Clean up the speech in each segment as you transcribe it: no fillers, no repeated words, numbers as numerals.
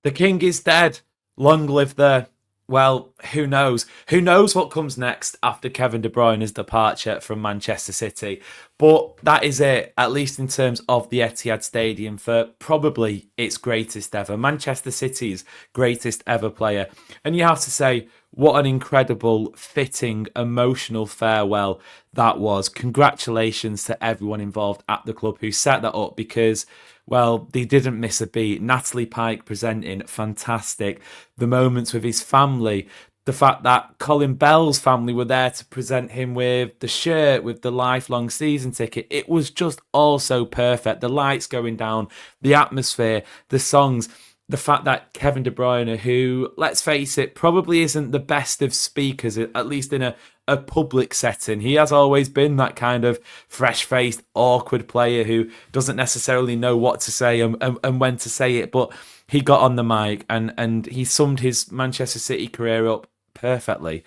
The king is dead. Long live the. Well, who knows? Who knows what comes next after Kevin De Bruyne's departure from Manchester City? But that is it, at least in terms of the Etihad Stadium, for probably its greatest ever, Manchester City's greatest ever player. And you have to say, what an incredible, fitting, emotional farewell that was. Congratulations to everyone involved at the club who set that up because, well, they didn't miss a beat. Natalie Pike presenting, fantastic. The moments with his family, the fact that Colin Bell's family were there to present him with the shirt, with the lifelong season ticket. It was just all so perfect. The lights going down, the atmosphere, the songs, the fact that Kevin De Bruyne, who, let's face it, probably isn't the best of speakers, at least in a public setting. He has always been that kind of fresh-faced, awkward player who doesn't necessarily know what to say and when to say it. But he got on the mic and he summed his Manchester City career up perfectly.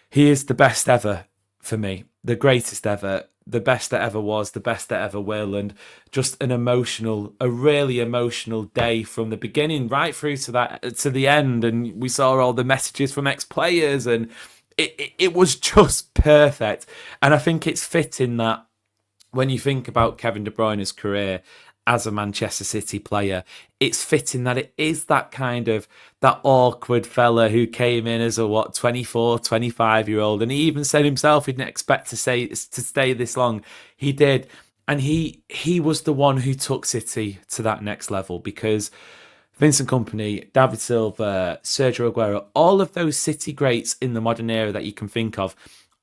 He is the best ever for me, the greatest ever, the best that ever was, the best that ever will, and just a really emotional day from the beginning right through to the end. And we saw all the messages from ex-players, and it was just perfect. And I think it's fitting that when you think about Kevin De Bruyne's career as a Manchester City player, it's fitting that it is that awkward fella who came in as a 24, 25-year-old, and he even said himself he didn't expect to stay this long. He did, and he was the one who took City to that next level because Vincent Kompany, David Silva, Sergio Aguero, all of those City greats in the modern era that you can think of,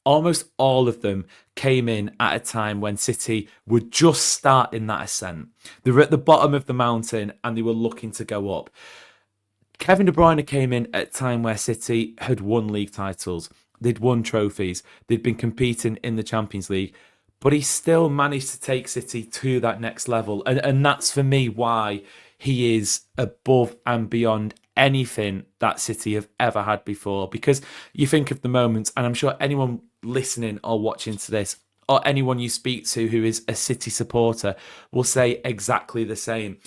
almost all of them came in at a time when City were just starting that ascent. They were at the bottom of the mountain and they were looking to go up. Kevin De Bruyne came in at a time where City had won league titles. They'd won trophies. They'd been competing in the Champions League. But he still managed to take City to that next level. And that's for me why he is above and beyond anything that City have ever had before. Because you think of the moments, and I'm sure anyone listening or watching to this, or anyone you speak to who is a City supporter, will say exactly the same.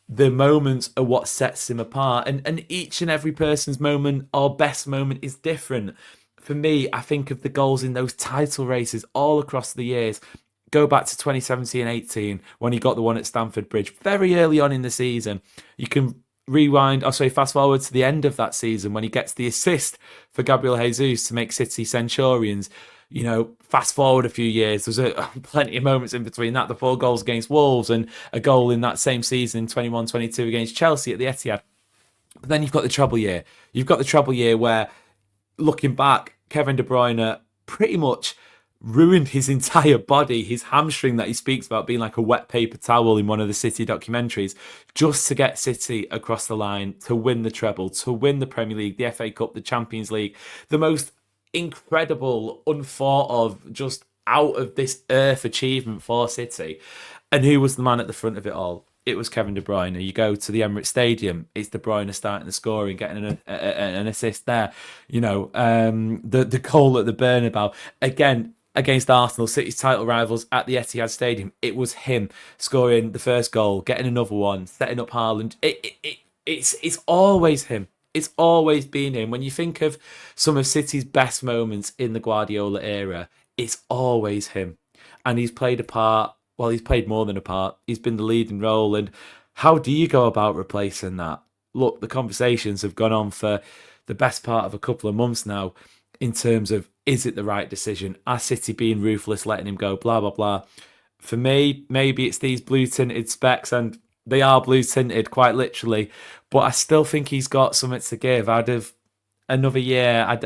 The moments are what sets him apart, and each and every person's moment or best moment is different. For me, I think of the goals in those title races all across the years. Go back to 2017-18 when he got the one at Stamford Bridge very early on in the season. You can fast forward to the end of that season when he gets the assist for Gabriel Jesus to make City Centurions. You know, fast forward a few years, there's plenty of moments in between that. The 4 goals against Wolves and a goal in that same season in 21-22 against Chelsea at the Etihad. But then you've got the treble year. You've got the treble year where, looking back, Kevin De Bruyne pretty much ruined his entire body, his hamstring that he speaks about being like a wet paper towel in one of the City documentaries, just to get City across the line to win the treble, to win the Premier League, the FA Cup, the Champions League, the most incredible, unthought of, just out of this earth achievement for City. And who was the man at the front of it all? It was Kevin De Bruyne. You go to the Emirates Stadium, it's De Bruyne starting the scoring, getting an assist there. You know, the goal at the Bernabeu, again, against Arsenal, City's title rivals at the Etihad Stadium, it was him scoring the first goal, getting another one, setting up Haaland. It's always him. It's always been him. When you think of some of City's best moments in the Guardiola era, it's always him. And he's played a part. Well, he's played more than a part. He's been the leading role. And how do you go about replacing that? Look, the conversations have gone on for the best part of a couple of months now in terms of, is it the right decision? Are City being ruthless, letting him go, blah, blah, blah. For me, maybe it's these blue-tinted specs, and they are blue-tinted, quite literally. But I still think he's got something to give. Out of another year,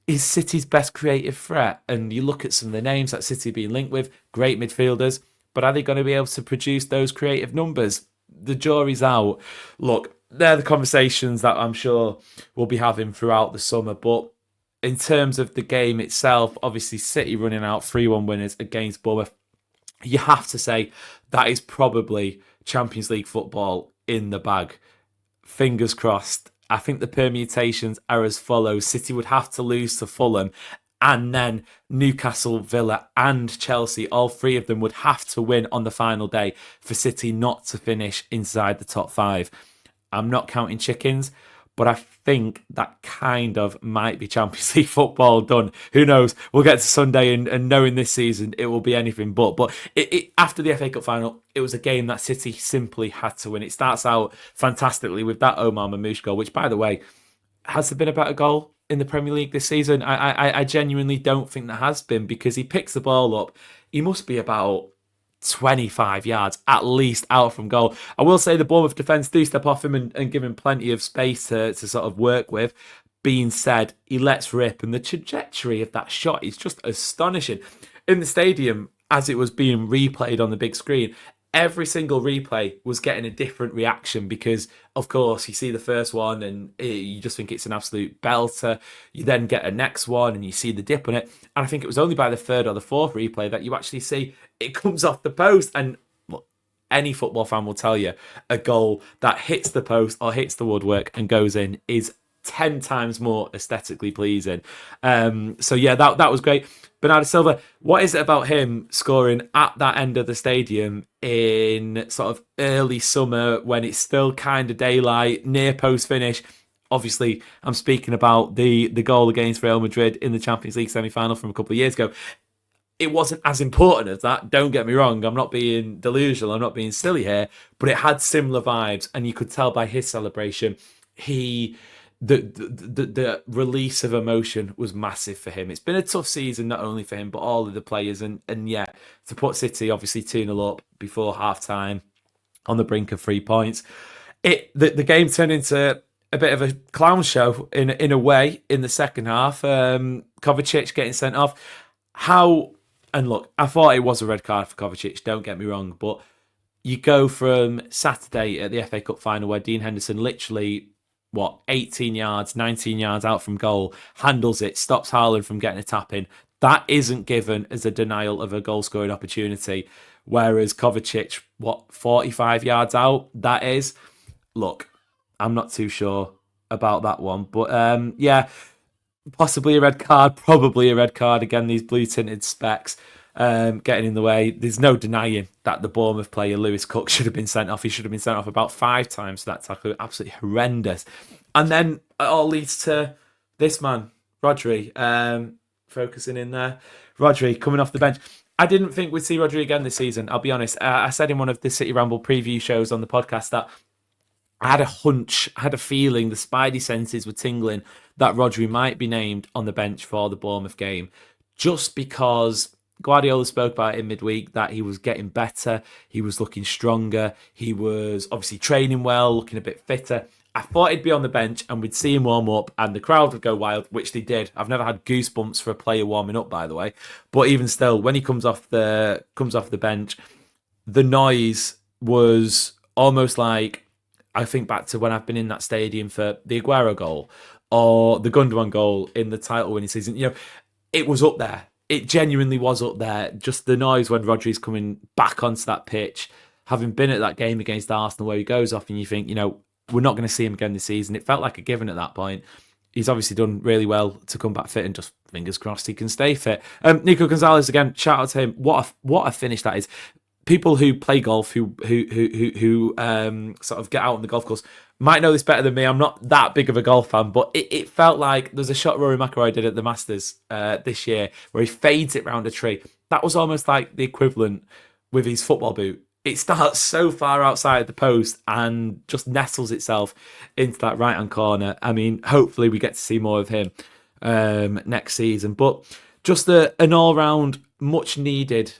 he's City's best creative threat. And you look at some of the names that City being linked with, great midfielders, but are they going to be able to produce those creative numbers? The jury's out. Look, they're the conversations that I'm sure we'll be having throughout the summer. But in terms of the game itself, obviously City running out 3-1 winners against Bournemouth, you have to say that is probably Champions League football in the bag. Fingers crossed. I think the permutations are as follows. City would have to lose to Fulham, and then Newcastle, Villa and Chelsea, all 3 of them would have to win on the final day for City not to finish inside the top 5. I'm not counting chickens, but I think that kind of might be Champions League football done. Who knows? We'll get to Sunday and knowing this season, it will be anything but. But after the FA Cup final, it was a game that City simply had to win. It starts out fantastically with that Omar Mamouche goal, which, by the way, has there been a better goal in the Premier League this season? I genuinely don't think there has been, because he picks the ball up. He must be about 25 yards at least out from goal. I will say the Bournemouth defence do step off him and give him plenty of space to sort of work with. Being said, he lets rip, and the trajectory of that shot is just astonishing. In the stadium, as it was being replayed on the big screen, every single replay was getting a different reaction, because, of course, you see the first one and you just think it's an absolute belter. You then get a next one and you see the dip on it. And I think it was only by the third or the fourth replay that you actually see it comes off the post. And look, any football fan will tell you a goal that hits the post or hits the woodwork and goes in is 10 times more aesthetically pleasing. So yeah, that was great. Bernardo Silva, what is it about him scoring at that end of the stadium in sort of early summer when it's still kind of daylight, near post finish? Obviously, I'm speaking about the goal against Real Madrid in the Champions League semi-final from a couple of years ago. It wasn't as important as that, don't get me wrong. I'm not being delusional, I'm not being silly here, but it had similar vibes, and you could tell by his celebration, the release of emotion was massive for him. It's been a tough season, not only for him, but all of the players. And yeah, to put City obviously 2-0 up before half-time on the brink of 3 points. The game turned into a bit of a clown show in a way in the second half. Kovacic getting sent off. And look, I thought it was a red card for Kovacic, don't get me wrong, but you go from Saturday at the FA Cup final where Dean Henderson literally 18 yards, 19 yards out from goal, handles it, stops Haaland from getting a tap in. That isn't given as a denial of a goal scoring opportunity. Whereas Kovacic, 45 yards out, that is. Look, I'm not too sure about that one. But yeah, possibly a red card, probably a red card. Again, these blue tinted specs getting in the way. There's no denying that the Bournemouth player Lewis Cook should have been sent off. He should have been sent off about 5 times for that tackle. Absolutely horrendous. And then it all leads to this man, Rodri, focusing in there. Rodri coming off the bench. I didn't think we'd see Rodri again this season, I'll be honest. I said in one of the City Ramble preview shows on the podcast that I had a hunch, I had a feeling, the spidey senses were tingling that Rodri might be named on the bench for the Bournemouth game, just because Guardiola spoke about it in midweek that he was getting better, he was looking stronger, he was obviously training well, looking a bit fitter. I thought he'd be on the bench and we'd see him warm up and the crowd would go wild, which they did. I've never had goosebumps for a player warming up, by the way. But even still, when he comes off the bench, the noise was almost like, I think back to when I've been in that stadium for the Aguero goal or the Gundogan goal in the title winning season. You know, it was up there. It genuinely was up there. Just the noise when Rodri's coming back onto that pitch, having been at that game against Arsenal where he goes off and you think, you know, we're not going to see him again this season. It felt like a given at that point. He's obviously done really well to come back fit and just fingers crossed he can stay fit. Nico Gonzalez, again, shout out to him. What a finish that is. People who play golf, who sort of get out on the golf course, might know this better than me. I'm not that big of a golf fan, but it felt like there's a shot Rory McIlroy did at the Masters this year where he fades it round a tree. That was almost like the equivalent with his football boot. It starts so far outside the post and just nestles itself into that right-hand corner. I mean, hopefully we get to see more of him next season. But just an all-round much-needed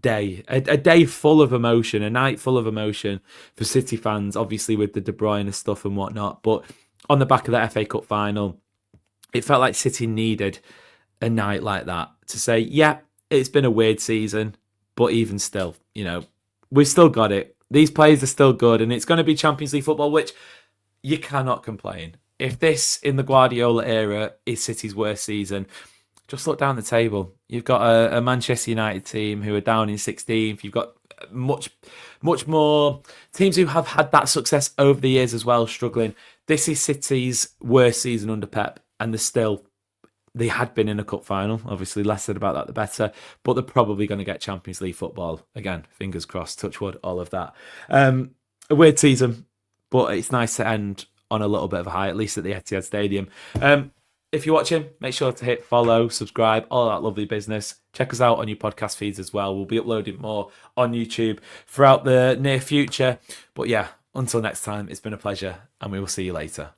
day. A day full of emotion, a night full of emotion for City fans, obviously with the De Bruyne stuff and whatnot. But on the back of that FA Cup final, it felt like City needed a night like that to say, yeah, it's been a weird season, but even still, you know, we've still got it. These players are still good, and it's going to be Champions League football, which you cannot complain. If this, in the Guardiola era, is City's worst season, just look down the table. You've got a Manchester United team who are down in 16th. You've got much more teams who have had that success over the years as well, struggling. This is City's worst season under Pep, and they had been in a cup final. Obviously, less said about that, the better. But they're probably going to get Champions League football. Again, fingers crossed, touch wood, all of that. A weird season, but it's nice to end on a little bit of a high, at least at the Etihad Stadium. If you're watching, make sure to hit follow, subscribe, all that lovely business. Check us out on your podcast feeds as well. We'll be uploading more on YouTube throughout the near future. But yeah, until next time, it's been a pleasure, and we will see you later.